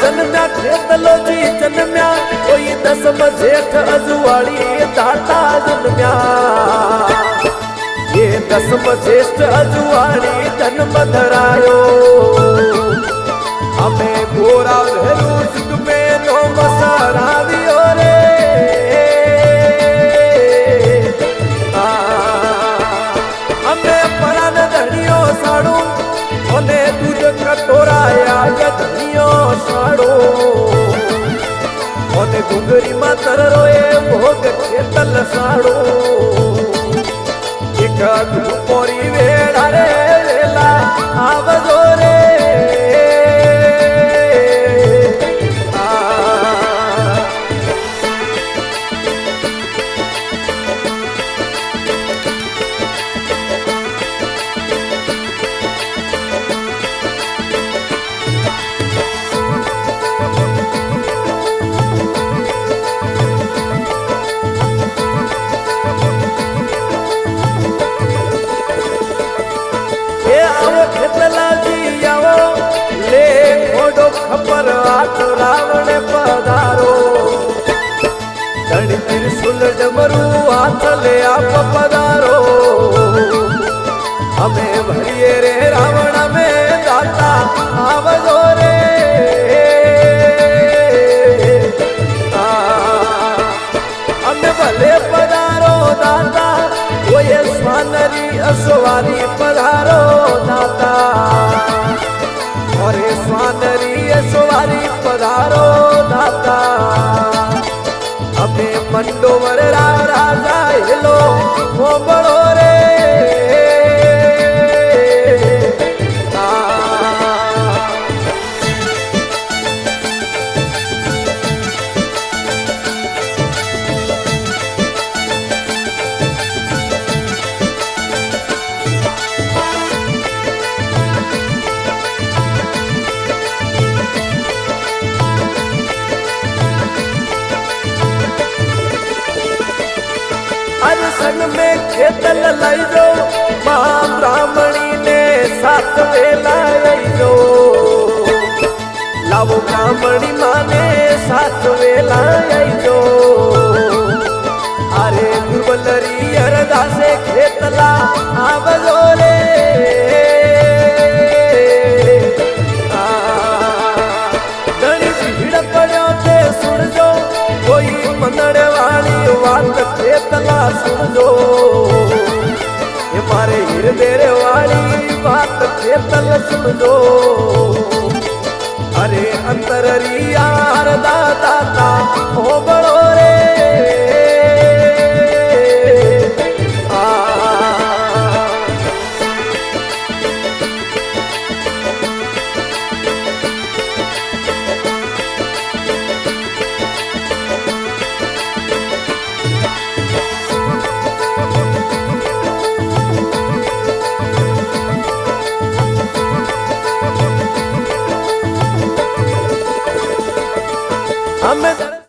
जन्म्या खेतलो जी जन्म्या कोई दसम जेठ अजुवाड़ी दाता जन्म्या ये दसम जेठ अजुवाड़ी जन्म धरायो हमें गोरा भेरू जुग में नो मसारावियो रे हमें परान धनियो साड़ू ओने दूध कटोराया धनियो साड़ो ओने घुंगरी मा तररोए भोग खेतल साड़ो एक पोरी वेड़ा रे वेला आवजो रे रावण पधारो धनी त्रिशूल डमरू हाथ ले आप पधारो हमें भरिए रे रावण में दाता आवजो रे हमें भले पधारो दाता वो ये स्वानरी असवारी पधारो दाता और स्वानरी सवारी पधारो दाता हमें मंडोवर राजा हेलो वो बड़ो रे संग में खेतल लाई जो मां ब्राह्मणी ने साथ वेला जो लावो ब्राह्मणी माने साथ वेला जो अरे गुरबलरी अरदासे खेतला आवजो रे घणी भीड़ पड़ो थे सुन जो कोई मंदड़ वाली बात खेतला सुनो ये मारे हृदय वाली बात खेतल सुनो अरे अंतरिया दाता हो बड़ो रे